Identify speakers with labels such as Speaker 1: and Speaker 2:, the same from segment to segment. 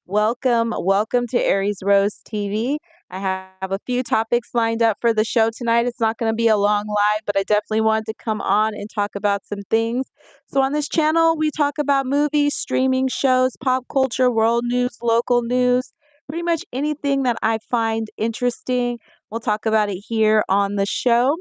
Speaker 1: Welcome to Aries Rose TV. I have a few topics lined up for the show tonight. It's not going to be a long live, but I definitely wanted to come on and talk about some things. So, on this channel, we talk about movies, streaming shows, pop culture, world news, local news, pretty much anything that I find interesting. We'll talk about it here on the show.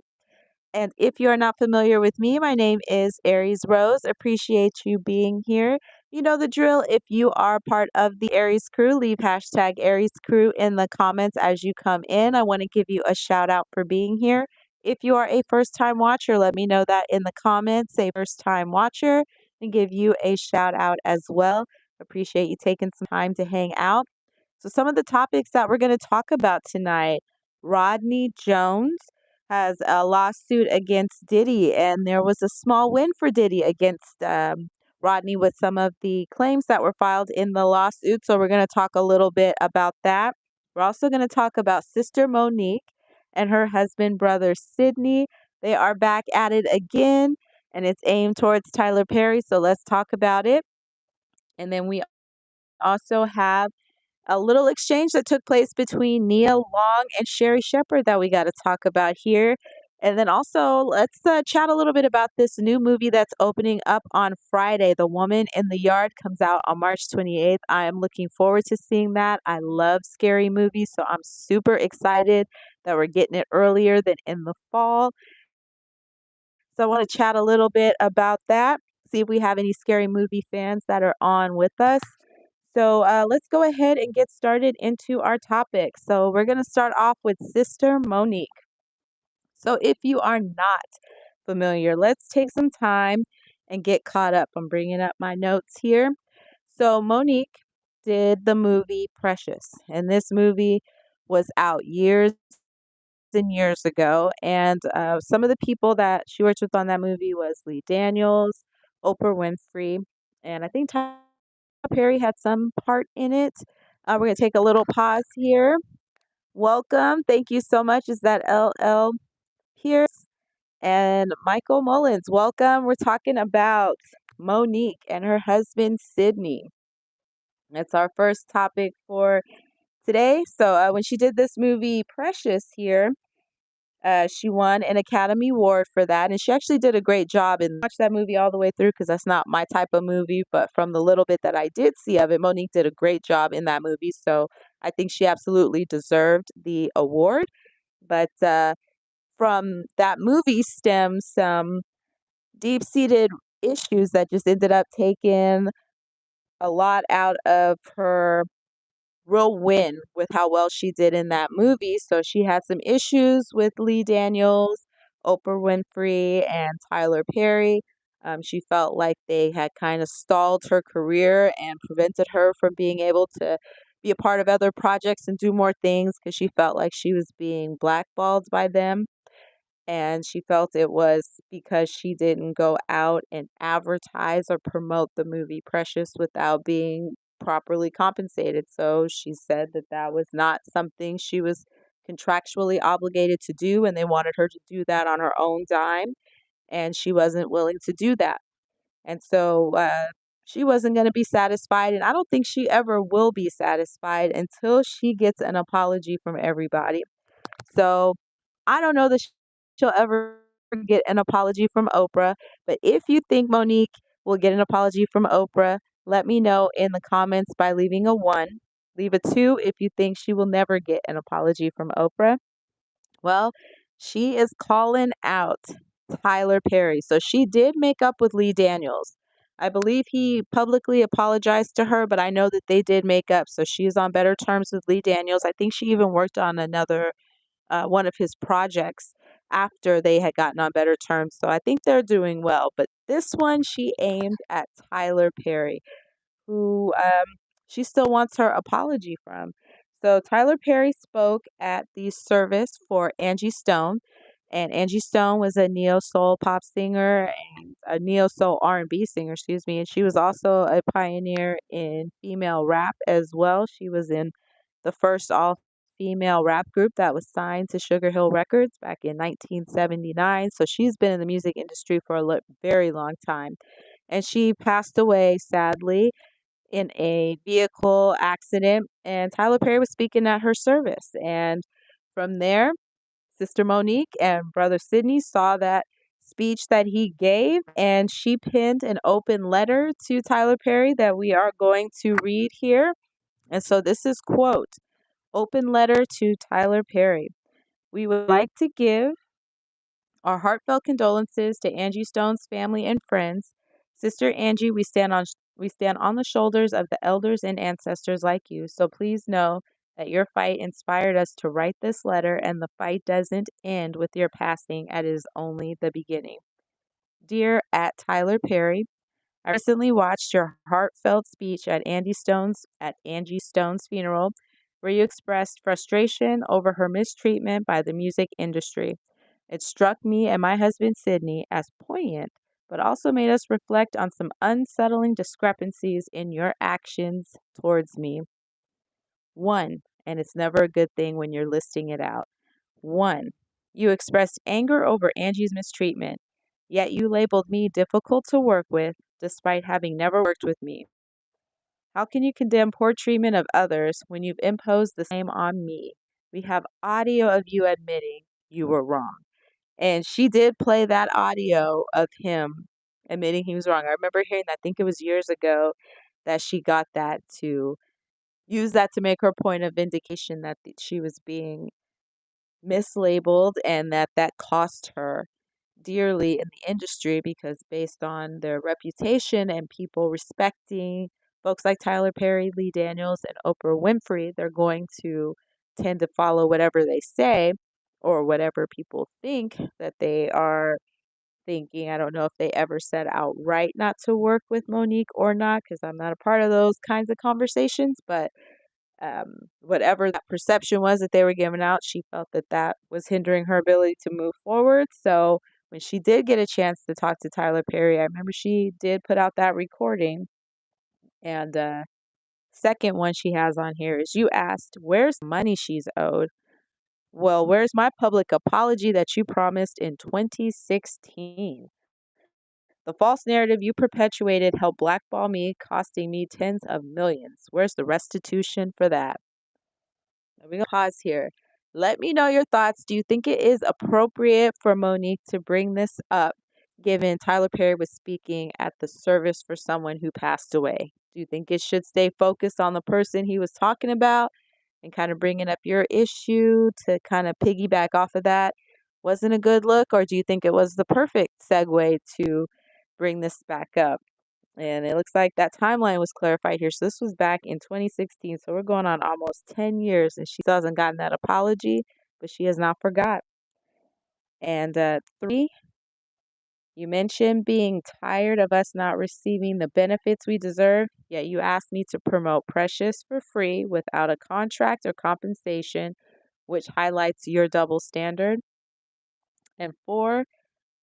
Speaker 1: And if you are not familiar with me, my name is Aries Rose. Appreciate you being here. You know the drill. If you are part of the Aries crew, leave hashtag Aries crew in the comments as you come in. I want to give you a shout out for being here. If you are a first time watcher, let me know that in the comments. Say first time watcher and give you a shout out as well. Appreciate you taking some time to hang out. So, some of the topics that we're going to talk about tonight: Rodney Jones has a lawsuit against Diddy, and there was a small win for Diddy against Rodney with some of the claims that were filed in the lawsuit. So, we're going to talk a little bit about that. We're also going to talk about Sister Monique and her husband, brother Sidney. They are back at it again, and it's aimed towards Tyler Perry. So, let's talk about it. And then we also have a little exchange that took place between Nia Long and Sherri Shepherd that we got to talk about here. And then also, let's chat a little bit about this new movie that's opening up on Friday. The Woman in the Yard comes out on March 28th. I am looking forward to seeing that. I love scary movies, so I'm super excited that we're getting it earlier than in the fall. So I want to chat a little bit about that, see if we have any scary movie fans that are on with us. So let's go ahead and get started into our topic. So we're going to start off with Sister Monique. So if you are not familiar, let's take some time and get caught up. I'm bringing up my notes here. So Monique did the movie Precious, and this movie was out years and years ago. And some of the people that she worked with on that movie was Lee Daniels, Oprah Winfrey, and I think Perry had some part in it. We're going to take a little pause here. Welcome. Thank you so much. Is that LL Pierce and Michael Mullins? Welcome. We're talking about Monique and her husband, Sidney. That's our first topic for today. So when she did this movie, Precious, here, she won an Academy Award for that, and she actually did a great job. And watch that movie all the way through because that's not my type of movie. But from the little bit that I did see of it, Monique did a great job in that movie. So I think she absolutely deserved the award. But from that movie stems some deep-seated issues that just ended up taking a lot out of her real win with how well she did in that movie. So she had some issues with Lee Daniels, Oprah Winfrey, and Tyler Perry. She felt like they had kind of stalled her career and prevented her from being able to be a part of other projects and do more things because she felt like she was being blackballed by them. And she felt it was because she didn't go out and advertise or promote the movie Precious without being properly compensated. So she said that that was not something she was contractually obligated to do, and they wanted her to do that on her own dime, and she wasn't willing to do that. And so she wasn't going to be satisfied, and I don't think she ever will be satisfied until she gets an apology from everybody. So I don't know that she'll ever get an apology from Oprah, but if you think Monique will get an apology from Oprah, let me know in the comments by leaving a 1. Leave a 2 if you think she will never get an apology from Oprah. Well, she is calling out Tyler Perry. So she did make up with Lee Daniels. I believe he publicly apologized to her, but I know that they did make up. So she's on better terms with Lee Daniels. I think she even worked on another one of his projects after they had gotten on better terms. So I think they're doing well. But this one, she aimed at Tyler Perry, who she still wants her apology from. So Tyler Perry spoke at the service for Angie Stone. And Angie Stone was a neo soul pop singer and a neo soul R&B singer, excuse me. And she was also a pioneer in female rap as well. She was in the first all female rap group that was signed to Sugar Hill Records back in 1979. So she's been in the music industry for a very long time. And she passed away sadly in a vehicle accident, and Tyler Perry was speaking at her service. And from there, Sister Monique and Brother Sidney saw that speech that he gave, and she penned an open letter to Tyler Perry that we are going to read here. And so this is quote, open letter to Tyler Perry. We would like to give our heartfelt condolences to Angie Stone's family and friends. Sister Angie, we stand on the shoulders of the elders and ancestors like you. So please know that your fight inspired us to write this letter, and the fight doesn't end with your passing. It is only the beginning. Dear at Tyler Perry, I recently watched your heartfelt speech at Angie Stone's funeral, where you expressed frustration over her mistreatment by the music industry. It struck me and my husband Sidney as poignant, but also made us reflect on some unsettling discrepancies in your actions towards me. One, and it's never a good thing when you're listing it out. One, you expressed anger over Angie's mistreatment, yet you labeled me difficult to work with despite having never worked with me. How can you condemn poor treatment of others when you've imposed the same on me? We have audio of you admitting you were wrong. And she did play that audio of him admitting he was wrong. I remember hearing that, I think it was years ago, that she got that to use that to make her point of vindication that she was being mislabeled and that that cost her dearly in the industry because based on their reputation and people respecting folks like Tyler Perry, Lee Daniels, and Oprah Winfrey, they're going to tend to follow whatever they say or whatever people think that they are thinking. I don't know if they ever said outright not to work with Monique or not because I'm not a part of those kinds of conversations, but whatever that perception was that they were giving out, she felt that that was hindering her ability to move forward. So when she did get a chance to talk to Tyler Perry, I remember she did put out that recording. And second one she has on here is you asked, where's the money she's owed? Well, where's my public apology that you promised in 2016? The false narrative you perpetuated helped blackball me, costing me tens of millions. Where's the restitution for that? Let me go pause here. Let me know your thoughts. Do you think it is appropriate for Monique to bring this up, given Tyler Perry was speaking at the service for someone who passed away? Do you think it should stay focused on the person he was talking about and kind of bringing up your issue to kind of piggyback off of that wasn't a good look? Or do you think it was the perfect segue to bring this back up? And it looks like that timeline was clarified here. So this was back in 2016. So we're going on almost 10 years, and she still hasn't gotten that apology, but she has not forgot. And three, you mentioned being tired of us not receiving the benefits we deserve, yet you asked me to promote Precious for free without a contract or compensation, which highlights your double standard. And four,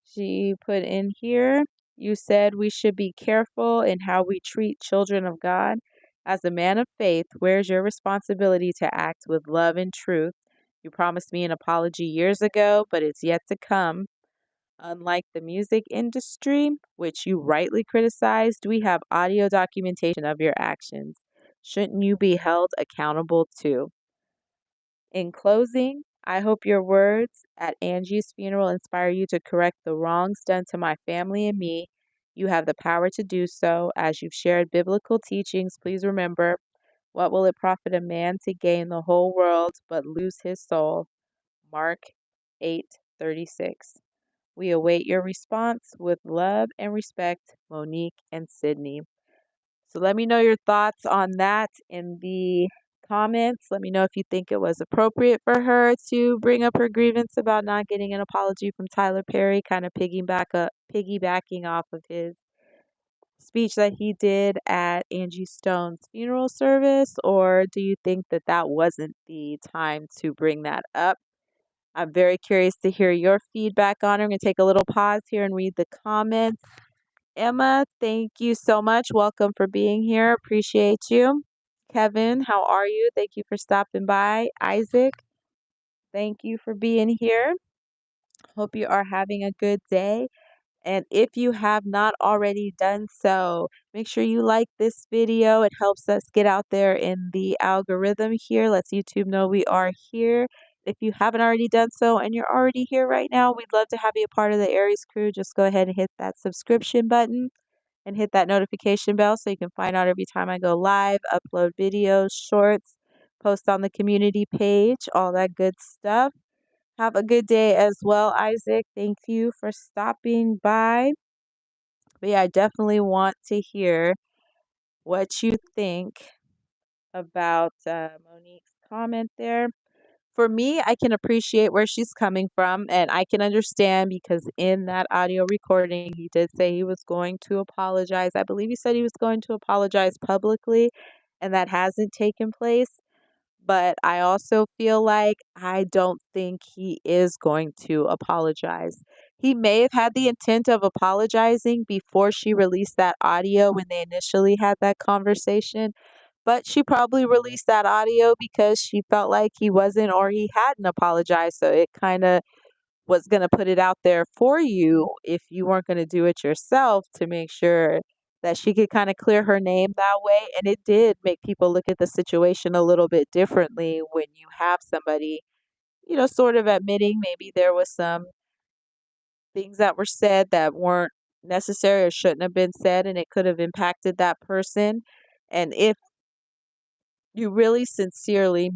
Speaker 1: she put in here, you said we should be careful in how we treat children of God. As a man of faith, where's your responsibility to act with love and truth? You promised me an apology years ago, but it's yet to come. Unlike the music industry, which you rightly criticized, we have audio documentation of your actions. Shouldn't you be held accountable too? In closing, I hope your words at Angie's funeral inspire you to correct the wrongs done to my family and me. You have the power to do so. As you've shared biblical teachings, please remember, what will it profit a man to gain the whole world but lose his soul? Mark 8:36. We await your response with love and respect, Monique and Sydney. So let me know your thoughts on that in the comments. Let me know if you think it was appropriate for her to bring up her grievance about not getting an apology from Tyler Perry, kind of piggybacking off of his speech that he did at Angie Stone's funeral service, or do you think that that wasn't the time to bring that up? I'm very curious to hear your feedback on it. I'm going to take a little pause here and read the comments. Emma, thank you so much. Welcome for being here. Appreciate you. Kevin, how are you? Thank you for stopping by. Isaac, thank you for being here. Hope you are having a good day. And if you have not already done so, make sure you like this video. It helps us get out there in the algorithm here, lets YouTube know we are here. If you haven't already done so and you're already here right now, we'd love to have you a part of the Aries crew. Just go ahead and hit that subscription button and hit that notification bell so you can find out every time I go live, upload videos, shorts, post on the community page, all that good stuff. Have a good day as well, Isaac. Thank you for stopping by. But yeah, I definitely want to hear what you think about Monique's comment there. For me, I can appreciate where she's coming from, and I can understand because in that audio recording, he did say he was going to apologize. I believe he said he was going to apologize publicly, and that hasn't taken place. But I also feel like I don't think he is going to apologize. He may have had the intent of apologizing before she released that audio when they initially had that conversation, but she probably released that audio because she felt like he wasn't or he hadn't apologized. So it kind of was going to put it out there for you if you weren't going to do it yourself to make sure that she could kind of clear her name that way. And it did make people look at the situation a little bit differently when you have somebody, sort of admitting maybe there was some things that were said that weren't necessary or shouldn't have been said, and it could have impacted that person. And if Tyler really sincerely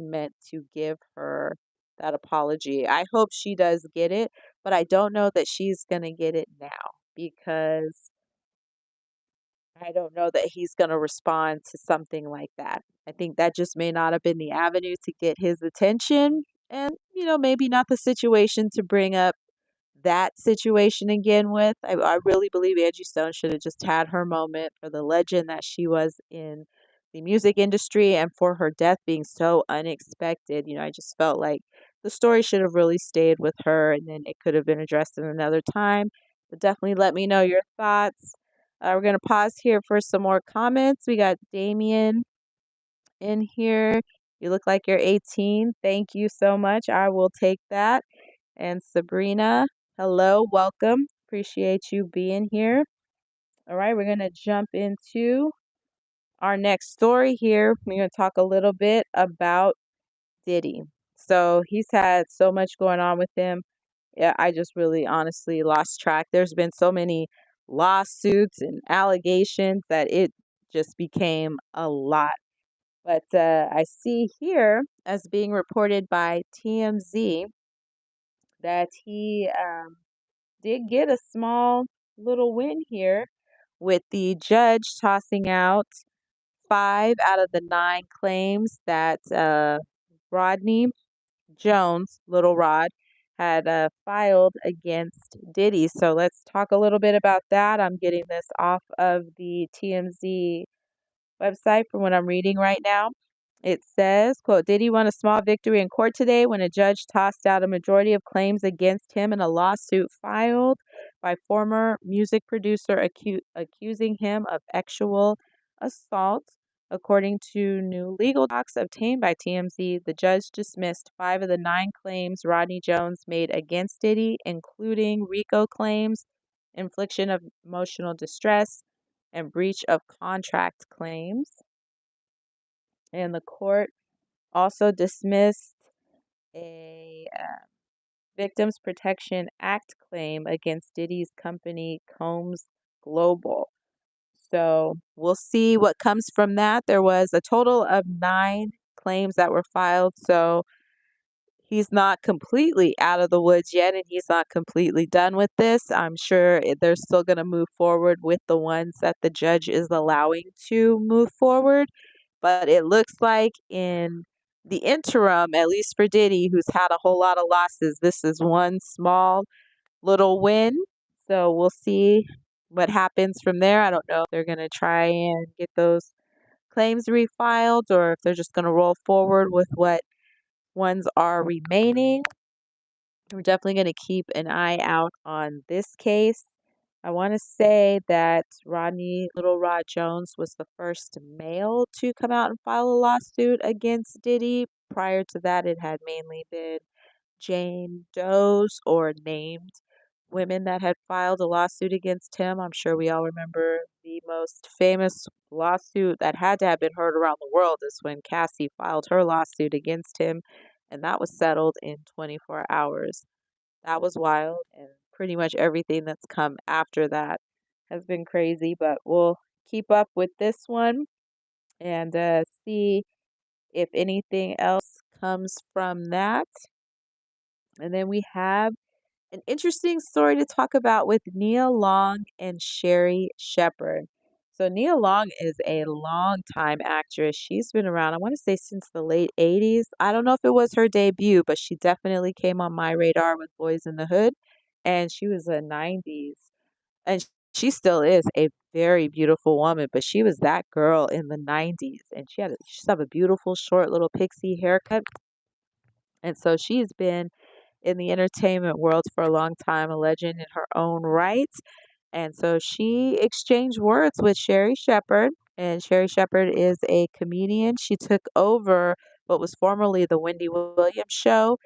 Speaker 1: meant to give her that apology, I hope she does get it, but I don't know that she's going to get it now because I don't know that he's going to respond to something like that. I think that just may not have been the avenue to get his attention and, maybe not the situation to bring up that situation again with. I really believe Angie Stone should have just had her moment for the legend that she was in the music industry and for her death being so unexpected. I just felt like the story should have really stayed with her and then it could have been addressed in another time. But definitely let me know your thoughts. We're going to pause here for some more comments. We got Damien in here. You look like you're 18. Thank you so much. I will take that. And Sabrina, hello, welcome. Appreciate you being here. All right, we're going to jump into our next story here. We're going to talk a little bit about Diddy. So he's had so much going on with him. Yeah, I just really honestly lost track. There's been so many lawsuits and allegations that it just became a lot. But I see here, as being reported by TMZ, that he did get a small little win here with the judge tossing out 5 out of the 9 claims that Rodney Jones, Little Rod, had filed against Diddy. So let's talk a little bit about that. I'm getting this off of the TMZ website from what I'm reading right now. It says, quote, Diddy won a small victory in court today when a judge tossed out a majority of claims against him in a lawsuit filed by former music producer accusing him of sexual assault. According to new legal docs obtained by TMZ, the judge dismissed 5 of the 9 claims Rodney Jones made against Diddy, including RICO claims, infliction of emotional distress, and breach of contract claims. And the court also dismissed a Victims Protection Act claim against Diddy's company, Combs Global. So we'll see what comes from that. There was a total of 9 claims that were filed. So he's not completely out of the woods yet, and he's not completely done with this. I'm sure they're still going to move forward with the ones that the judge is allowing to move forward. But it looks like in the interim, at least for Diddy, who's had a whole lot of losses, this is one small little win. So we'll see what happens from there. I don't know if they're going to try and get those claims refiled or if they're just going to roll forward with what ones are remaining. We're definitely going to keep an eye out on this case. I want to say that Little Rod Jones was the first male to come out and file a lawsuit against Diddy. Prior to that, it had mainly been Jane Doe's or named women that had filed a lawsuit against him. I'm sure we all remember the most famous lawsuit that had to have been heard around the world is when Cassie filed her lawsuit against him, and that was settled in 24 hours. That was wild, and pretty much everything that's come after that has been crazy, but we'll keep up with this one and see if anything else comes from that. And then we have an interesting story to talk about with Nia Long and Sherri Shepherd. So Nia Long is a longtime actress. She's been around, I want to say, since the late 80s. I don't know if it was her debut, but she definitely came on my radar with Boys in the Hood. And she was a 90s. And she still is a very beautiful woman, but she was that girl in the 90s. And she used to have a beautiful, short little pixie haircut. And so she's been in the entertainment world for a long time, a legend in her own right. And so she exchanged words with Sherri Shepherd, and Sherri Shepherd is a comedian. She took over what was formerly the Wendy Williams show.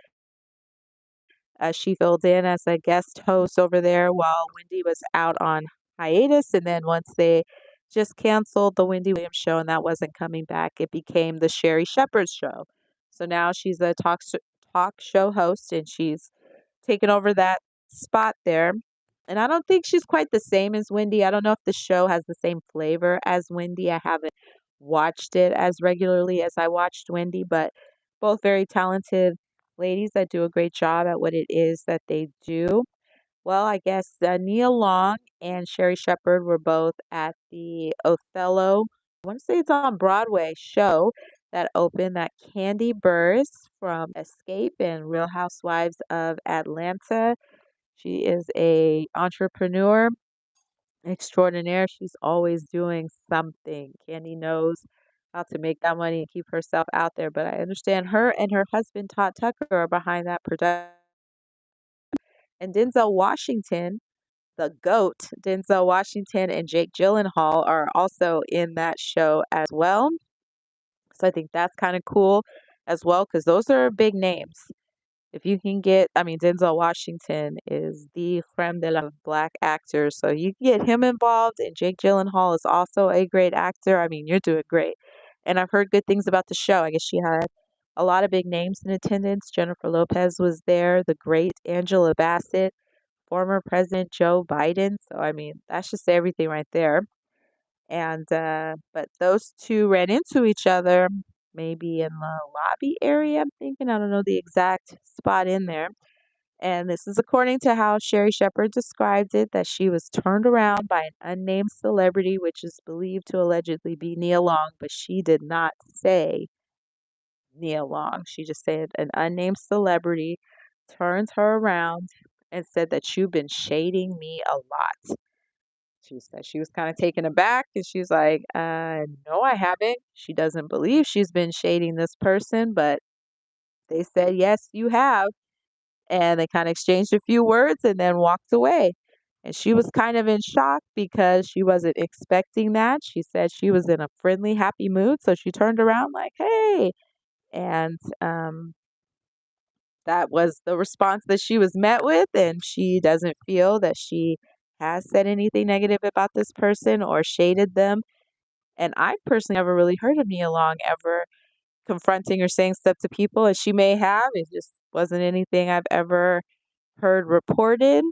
Speaker 1: She filled in as a guest host over there while Wendy was out on hiatus. And then once they just canceled the Wendy Williams show and that wasn't coming back, it became the Sherri Shepherd show. So now she's a talk show host and she's taken over that spot there. And I don't think she's quite the same as Wendy. I don't know if the show has the same flavor as Wendy. I haven't watched it as regularly as I watched Wendy, but both very talented ladies that do a great job at what it is that they do. Well, I guess Nia Long and Sherri Shepherd were both at the Othello, I want to say it's on Broadway show that opened, that Candy Burrs from Escape and Real Housewives of Atlanta. She is a entrepreneur extraordinaire. She's always doing something. Candy knows how to make that money and keep herself out there. But I understand her and her husband Todd Tucker are behind that production. And Denzel Washington, the GOAT, Denzel Washington and Jake Gyllenhaal are also in that show as well. So I think that's kind of cool as well because those are big names. If you can get, I mean, Denzel Washington is the creme de la black actors, so you can get him involved, and Jake Gyllenhaal is also a great actor. I mean, you're doing great. And I've heard good things about the show. I guess she had a lot of big names in attendance. Jennifer Lopez was there, the great Angela Bassett, former President Joe Biden. So, I mean, that's just everything right there. And but those two ran into each other maybe in the lobby area, I'm thinking. I don't know the exact spot in there. And this is according to how Sherri Shepherd described it, that she was turned around by an unnamed celebrity, which is believed to allegedly be Nia Long, but she did not say Nia Long. She just said an unnamed celebrity turned her around and said that you've been shading me a lot. She said she was kind of taken aback and she's like, no, I haven't. She doesn't believe she's been shading this person, but they said, yes, you have. And they kind of exchanged a few words and then walked away. And she was kind of in shock because she wasn't expecting that. She said she was in a friendly, happy mood. So she turned around like, hey. And that was the response that she was met with. And she doesn't feel that she has said anything negative about this person or shaded them. And I've personally never really heard of Nia Long ever confronting or saying stuff to people, and she may have. It just wasn't anything I've ever heard reported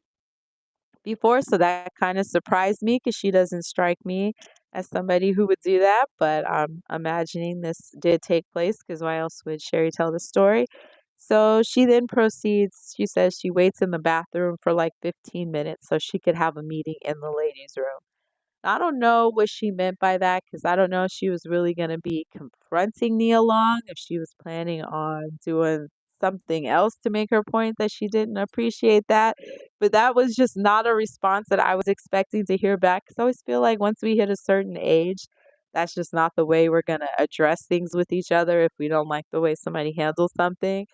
Speaker 1: before. So that kind of surprised me because she doesn't strike me as somebody who would do that. But I'm imagining this did take place because why else would Sherri tell the story? So she then proceeds, she says she waits in the bathroom for like 15 minutes so she could have a meeting in the ladies' room. I don't know what she meant by that because I don't know if she was really going to be confronting Nia Long, if she was planning on doing something else to make her point that she didn't appreciate that. But that was just not a response that I was expecting to hear back because I always feel like once we hit a certain age, that's just not the way we're going to address things with each other if we don't like the way somebody handles something.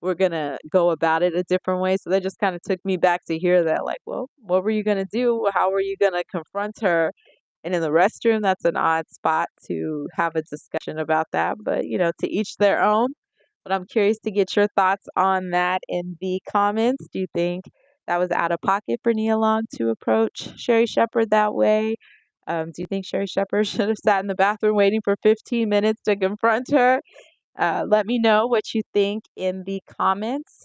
Speaker 1: We're gonna go about it a different way. So that just kind of took me back to hear that, like, well, what were you gonna do? How were you gonna confront her? And in the restroom, that's an odd spot to have a discussion about that. But to each their own. But I'm curious to get your thoughts on that in the comments. Do you think that was out of pocket for Nia Long to approach Sherri Shepherd that way. Do you think Sherri Shepherd should have sat in the bathroom waiting for 15 minutes to confront her? Let me know what you think in the comments.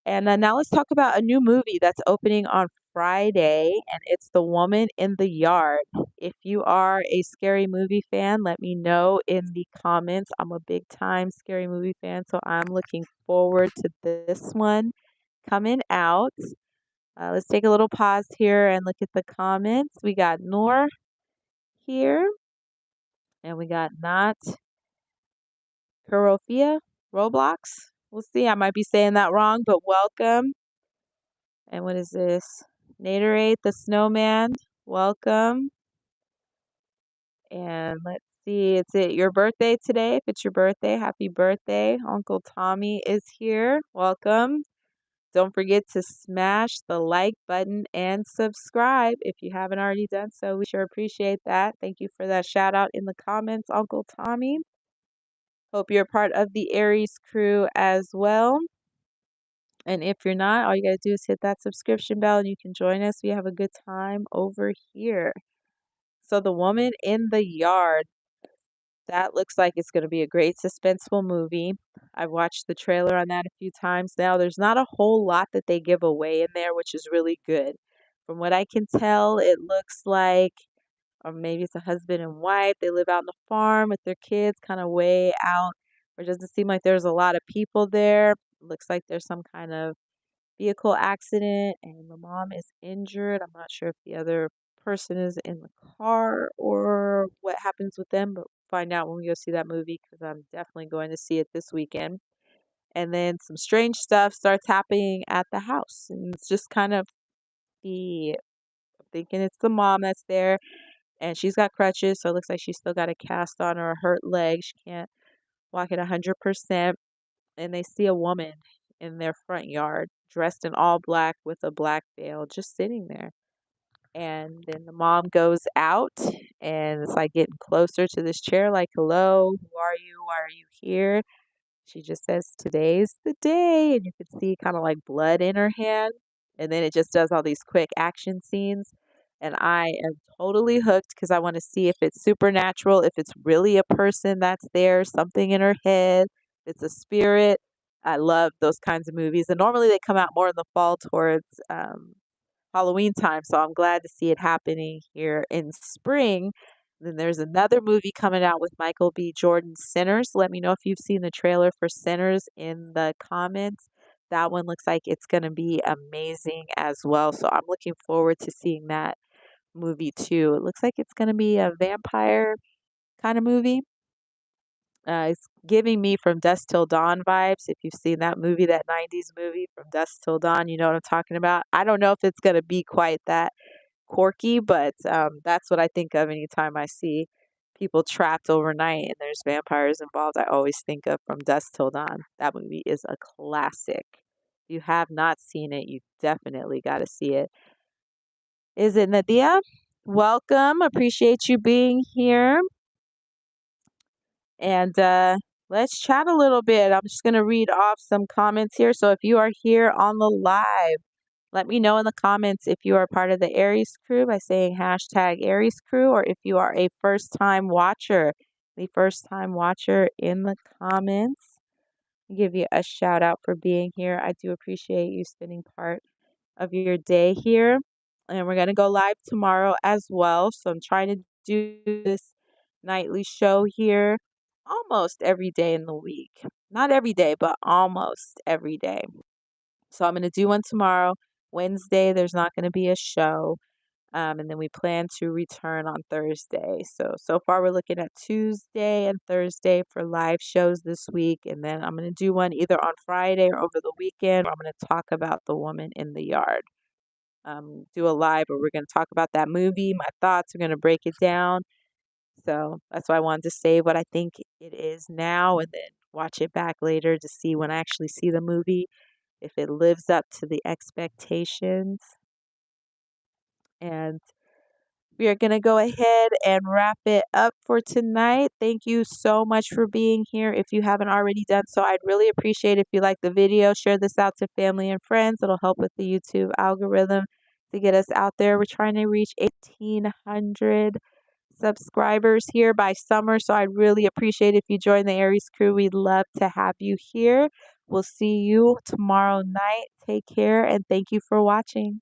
Speaker 1: And now let's talk about a new movie that's opening on Friday, and it's The Woman in the Yard. If you are a scary movie fan, let me know in the comments. I'm a big time scary movie fan, so I'm looking forward to this one coming out. Let's take a little pause here and look at the comments. We got Noor here, and we got Not Kurofia Roblox. We'll see. I might be saying that wrong, but welcome. And what is this? Naderate the Snowman. Welcome. And let's see. It's your birthday today. If it's your birthday, happy birthday. Uncle Tommy is here. Welcome. Don't forget to smash the like button and subscribe if you haven't already done so. We sure appreciate that. Thank you for that shout out in the comments, Uncle Tommy. Hope you're part of the Aries crew as well. And if you're not, all you got to do is hit that subscription bell and you can join us. We have a good time over here. So, The Woman in the Yard. That looks like it's going to be a great suspenseful movie. I've watched the trailer on that a few times now. There's not a whole lot that they give away in there, which is really good. From what I can tell, it looks like, or maybe it's a husband and wife. They live out on the farm with their kids, kind of way out. Or it doesn't seem like there's a lot of people there. Looks like there's some kind of vehicle accident and the mom is injured. I'm not sure if the other person is in the car or what happens with them, but find out when we go see that movie because I'm definitely going to see it this weekend. And then some strange stuff starts happening at the house. And it's just kind of I'm thinking it's the mom that's there and she's got crutches. So it looks like she's still got a cast on or a hurt leg. She can't walk at 100%. And they see a woman in their front yard dressed in all black with a black veil just sitting there. And then the mom goes out and it's like getting closer to this chair, like, hello, who are you? Why are you here? She just says, today's the day. And you can see kind of like blood in her hand. And then it just does all these quick action scenes. And I am totally hooked because I want to see if it's supernatural, if it's really a person that's there, something in her head, if it's a spirit. I love those kinds of movies. And normally they come out more in the fall towards Halloween time. So I'm glad to see it happening here in spring. Then there's another movie coming out with Michael B. Jordan, Sinners. Let me know if you've seen the trailer for Sinners in the comments. That one looks like it's going to be amazing as well. So I'm looking forward to seeing that movie too. It looks like it's going to be a vampire kind of movie. It's giving me From Dusk Till Dawn vibes. If you've seen that movie, that 90s movie, From Dusk Till Dawn, you know what I'm talking about. I don't know if it's going to be quite that quirky, but that's what I think of anytime I see people trapped overnight and there's vampires involved. I always think of From Dusk Till Dawn. That movie is a classic. If you have not seen it, you definitely got to see it. Is it Nadia? Welcome. Appreciate you being here. And let's chat a little bit. I'm just going to read off some comments here. So if you are here on the live, let me know in the comments if you are part of the Aries crew by saying hashtag Aries crew, or if you are a first time watcher, the first time watcher in the comments. I'll give you a shout out for being here. I do appreciate you spending part of your day here. And we're going to go live tomorrow as well. So I'm trying to do this nightly show here almost every day in the week. Not every day, but almost every day. So I'm going to do one tomorrow. Wednesday, there's not going to be a show. And then we plan to return on Thursday. So far we're looking at Tuesday and Thursday for live shows this week. And then I'm going to do one either on Friday or over the weekend. Where I'm going to talk about The Woman in the Yard. Do a live where we're going to talk about that movie, my thoughts. We're going to break it down. So that's why I wanted to say what I think it is now and then watch it back later to see when I actually see the movie, if it lives up to the expectations. And We are going to go ahead and wrap it up for tonight. Thank you so much for being here. If you haven't already done so, I'd really appreciate if you like the video, share this out to family and friends. It'll help with the YouTube algorithm to get us out there. We're trying to reach 1,800 subscribers here by summer, so I'd really appreciate if you join the Aries crew. We'd love to have you here. We'll see you tomorrow night. Take care and thank you for watching.